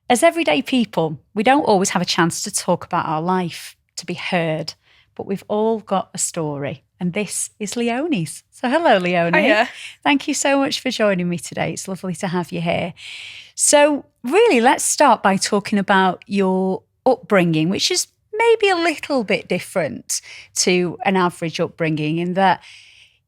As everyday people, we don't always have a chance to talk about our life, to be heard, but we've all got a story. And this is Leonie's. So hello, Leonie. Hiya. Thank you so much for joining me today. It's lovely to have you here. So really, let's start by talking about your upbringing, which is maybe a little bit different to an average upbringing in that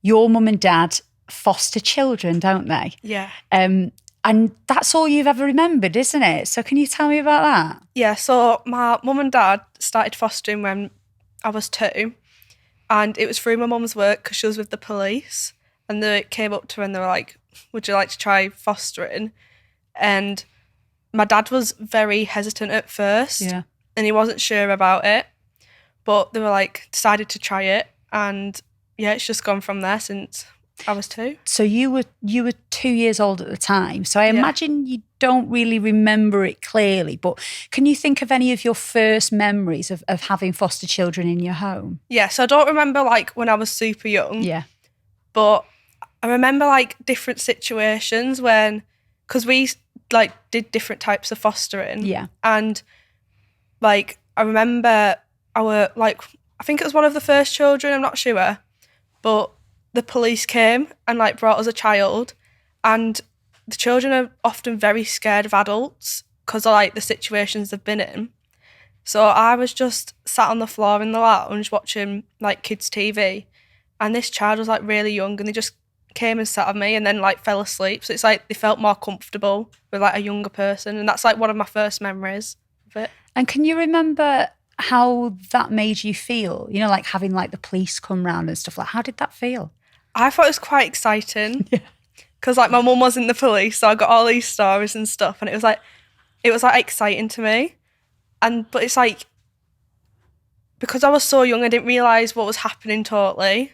your mum and dad foster children, don't they? Yeah. And that's all you've ever remembered, isn't it? So can you tell me about that? Yeah, so my mum and dad started fostering when I was 2, and it was through my mum's work because she was with the police, and they came up to her and they were like, would you like to try fostering? And my dad was very hesitant at first, Yeah. and he wasn't sure about it, but they were like, decided to try it, and yeah, it's just gone from there since I was 2. So you were 2 years old at the time. So I Yeah. imagine you don't really remember it clearly, but can you think of any of your first memories of having foster children in your home? Yeah, so I don't remember like when I was super young. Yeah. But I remember like different situations when, because we like did different types of fostering. Yeah. And like I remember our like, I think it was one of the first children, I'm not sure, but the police came and like brought us a child, and the children are often very scared of adults because of like the situations they've been in. So I was just sat on the floor in the lounge watching like kids TV, and this child was like really young, and they just came and sat on me and then like fell asleep. So it's like they felt more comfortable with like a younger person, and that's like one of my first memories of it. And can you remember how that made you feel? You know, like having like the police come round and stuff like, how did that feel? I thought it was quite exciting. Yeah. Because like my mum was in the police, so I got all these stories and stuff, and it was like exciting to me. But it's like, because I was so young, I didn't realise what was happening totally.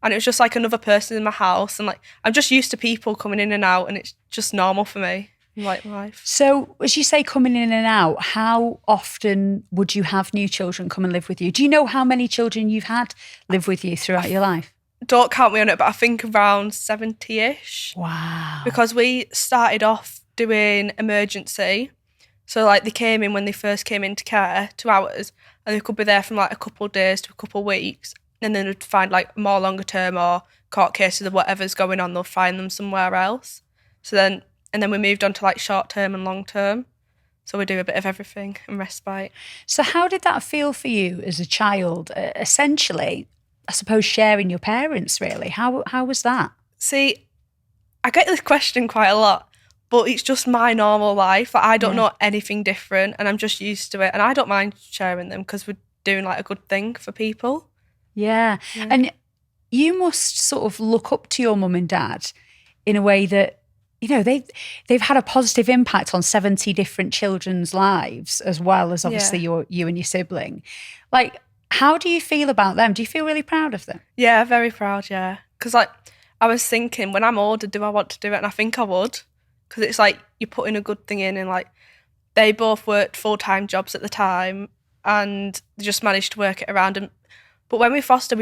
And it was just like another person in my house, and like I'm just used to people coming in and out, and it's just normal for me in like life. So as you say, coming in and out, how often would you have new children come and live with you? Do you know how many children you've had live with you throughout your life? Don't count me on it, but I think around 70-ish. Wow. Because we started off doing emergency. So like they came in when they first came into care, 2 hours, and they could be there from like a couple of days to a couple of weeks. And then they'd find like more longer term or court cases or whatever's going on, they'll find them somewhere else. And then we moved on to like short term and long term. So we do a bit of everything and respite. So how did that feel for you as a child? Essentially, I suppose sharing your parents, really. How was that? See, I get this question quite a lot, but it's just my normal life. Like, I don't know anything different, and I'm just used to it. And I don't mind sharing them because we're doing like a good thing for people. Yeah. And you must sort of look up to your mum and dad in a way that, you know, they've had a positive impact on 70 different children's lives, as well as obviously you and your sibling. Like, how do you feel about them? Do you feel really proud of them? Yeah, very proud, yeah. Because like I was thinking, when I'm older, do I want to do it? And I think I would, because it's like you're putting a good thing in, and like they both worked full-time jobs at the time, and they just managed to work it around them. But when we foster,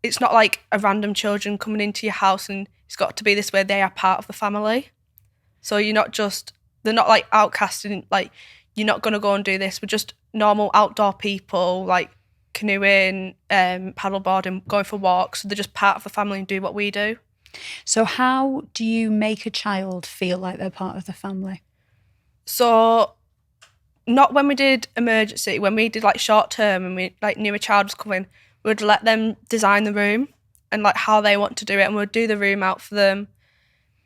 it's not like a random children coming into your house and it's got to be this way. They are part of the family. So they're not like outcasted, like you're not going to go and do this. We're just normal outdoor people, like canoeing, paddleboarding, going for walks. So they're just part of the family and do what we do. So how do you make a child feel like they're part of the family? So not when we did emergency, when we did like short term and we like knew a child was coming, we'd let them design the room and like how they want to do it, and we'd do the room out for them.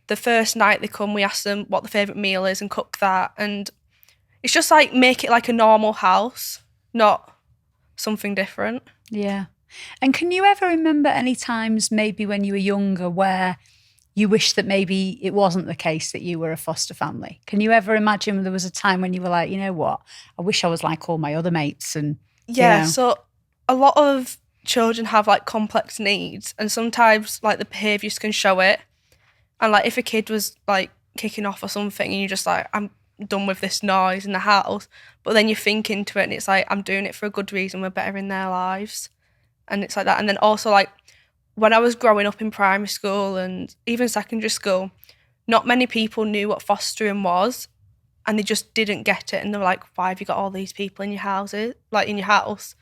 The first night they come, we ask them what the favourite meal is and cook that. And it's just like make it like a normal house, not something different. Yeah. And can you ever remember any times maybe when you were younger where you wish that maybe it wasn't the case that you were a foster family? Can you ever imagine there was a time when you were like, you know what, I wish I was like all my other mates? And yeah, you know. So a lot of children have like complex needs, and sometimes like the behaviours can show it. And like if a kid was like kicking off or something and you're just like, I'm done with this noise in the house, but then you think into it and it's like, I'm doing it for a good reason, we're bettering their lives. And it's like that. And then also like when I was growing up in primary school and even secondary school, not many people knew what fostering was. and they just didn't get it, and they were like, why have you got all these people in your houses, like in your house?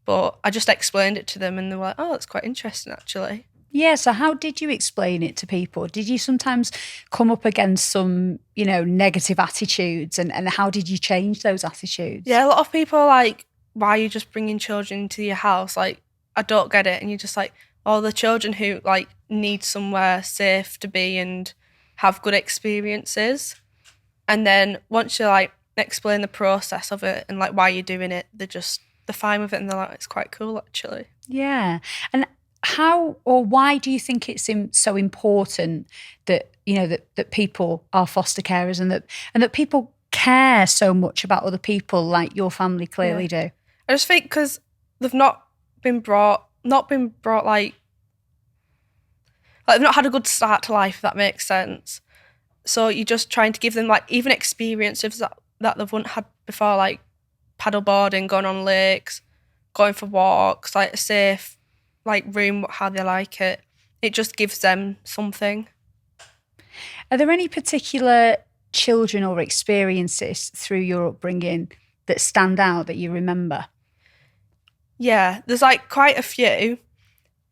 But I just explained it to them, and they were like, oh, that's quite interesting actually. Yeah, so how did you explain it to people? Did you sometimes come up against some, negative attitudes, and how did you change those attitudes? Yeah, a lot of people are like, why are you just bringing children into your house? Like, I don't get it. And you're just like, oh, the children who like need somewhere safe to be and have good experiences. And then once you like explain the process of it and like why you're doing it, they're fine with it, and they're like, it's quite cool actually. Yeah. And how or why do you think it's so important that that people are foster carers, and that people care so much about other people like your family clearly do? I just think because they've not been brought like they've not had a good start to life, if that makes sense. So you're just trying to give them like even experiences that they wouldn't had before, like paddleboarding, going on lakes, going for walks, like a safe like room, how they like it. It just gives them something. Are there any particular children or experiences through your upbringing that stand out that you remember? Yeah, there's like quite a few,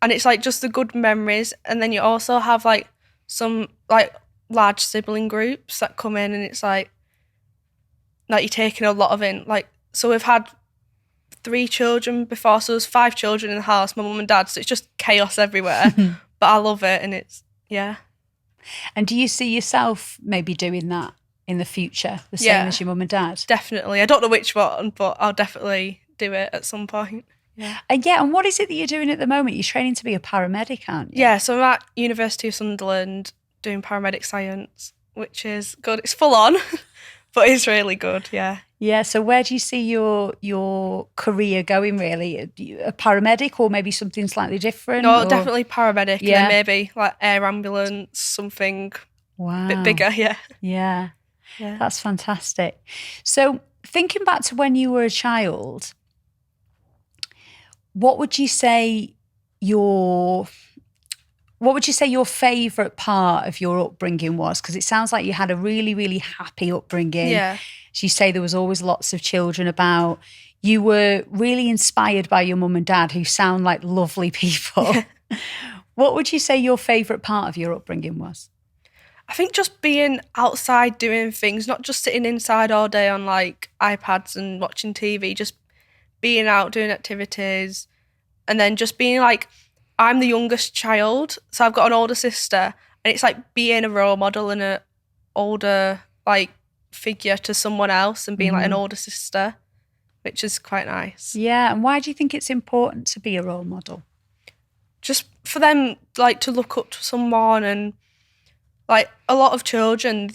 and it's like just the good memories. And then you also have like some like large sibling groups that come in, and it's like you're taking a lot of in. Like, so we've had 3 children before, so there's 5 children in the house, my mum and dad, so it's just chaos everywhere. But I love it, and it's, yeah. And do you see yourself maybe doing that in the future, the same as your mum and dad? Definitely. I don't know which one, but I'll definitely do it at some point. Yeah. And what is it that you're doing at the moment? You're training to be a paramedic, aren't you? Yeah, so I'm at University of Sunderland doing paramedic science, which is good. It's full on, but it's really good, yeah. Yeah, so where do you see your career going, really? A paramedic or maybe something slightly different? No, definitely paramedic. Yeah. And then maybe like air ambulance, something a bit bigger, yeah. Yeah, that's fantastic. So thinking back to when you were a child, what would you say your favourite part of your upbringing was? Because it sounds like you had a really, really happy upbringing. Yeah. As you say, there was always lots of children about. You were really inspired by your mum and dad, who sound like lovely people. Yeah. What would you say your favourite part of your upbringing was? I think just being outside doing things, not just sitting inside all day on like iPads and watching TV, just being out doing activities, and then just being like, I'm the youngest child, so I've got an older sister, and it's like being a role model and an older like figure to someone else, and being like an older sister, which is quite nice. Yeah, and why do you think it's important to be a role model? Just for them like to look up to someone, and like a lot of children,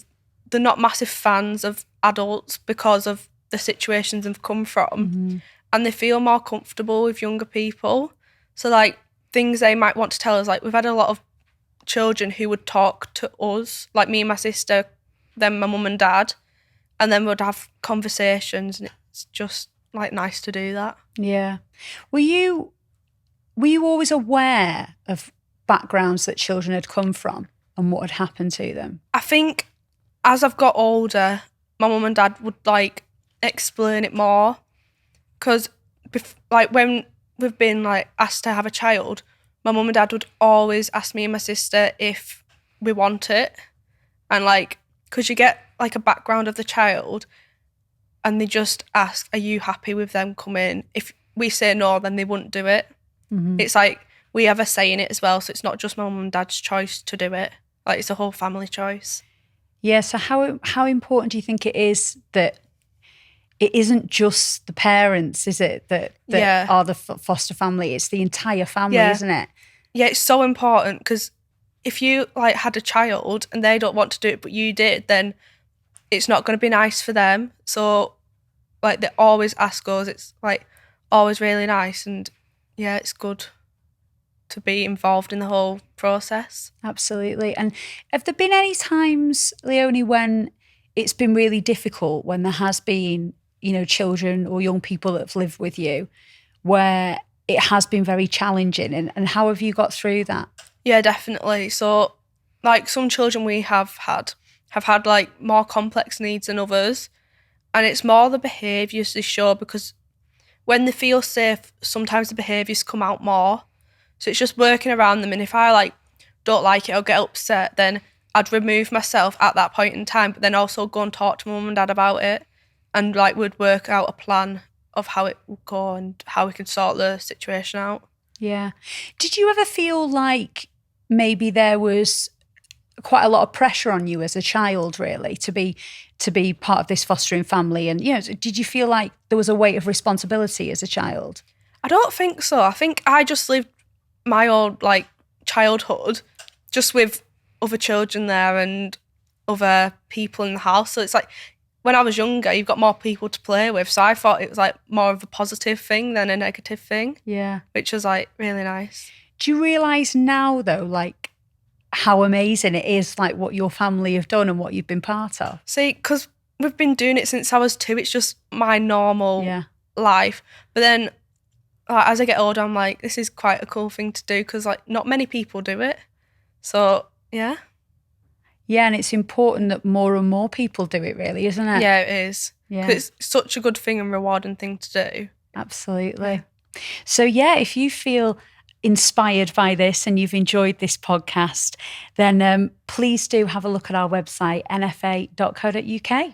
they're not massive fans of adults because of the situations they've come from, and they feel more comfortable with younger people. So like things they might want to tell us, like we've had a lot of children who would talk to us, like me and my sister, then my mum and dad, and then we'd have conversations, and it's just like nice to do that. Yeah. Were you always aware of backgrounds that children had come from and what had happened to them? I think as I've got older, my mum and dad would like explain it more, because like when we've been like asked to have a child, my mum and dad would always ask me and my sister if we want it, and like because you get like a background of the child, and they just ask, are you happy with them coming? If we say no, then they wouldn't do it. It's like we have a say in it as well, so it's not just my mum and dad's choice to do it, like it's a whole family choice. Yeah, so how important do you think it is that it isn't just the parents, is it, that are the foster family? It's the entire family, isn't it? Yeah, it's so important, because if you like had a child and they don't want to do it but you did, then it's not going to be nice for them. So like they always ask us. It's like always really nice, and yeah, it's good to be involved in the whole process. Absolutely. And have there been any times, Leonie, when it's been really difficult, when there has been, children or young people that have lived with you, where it has been very challenging, and how have you got through that? Yeah, definitely. So like some children we have had have had like more complex needs than others. And it's more the behaviours they show, because when they feel safe, sometimes the behaviours come out more. So it's just working around them. And if I like don't like it or get upset, then I'd remove myself at that point in time, but then also go and talk to mum and dad about it, and like would work out a plan of how it would go and how we could sort the situation out. Yeah. Did you ever feel like maybe there was quite a lot of pressure on you as a child, really, to be part of this fostering family? And, you know, did you feel like there was a weight of responsibility as a child? I don't think so. I think I just lived my own like childhood just with other children there and other people in the house. So it's like when I was younger, you've got more people to play with. So I thought it was like more of a positive thing than a negative thing. Yeah. Which was like really nice. Do you realise now, though, like how amazing it is, like what your family have done and what you've been part of? See, because we've been doing it since I was 2. It's just my normal life. But then like, as I get older, I'm like, this is quite a cool thing to do, because like not many people do it. So yeah. Yeah, and it's important that more and more people do it, really, isn't it? Yeah, it is. Yeah. Because it's such a good thing and rewarding thing to do. Absolutely. So yeah, if you feel inspired by this and you've enjoyed this podcast, then please do have a look at our website, nfa.co.uk.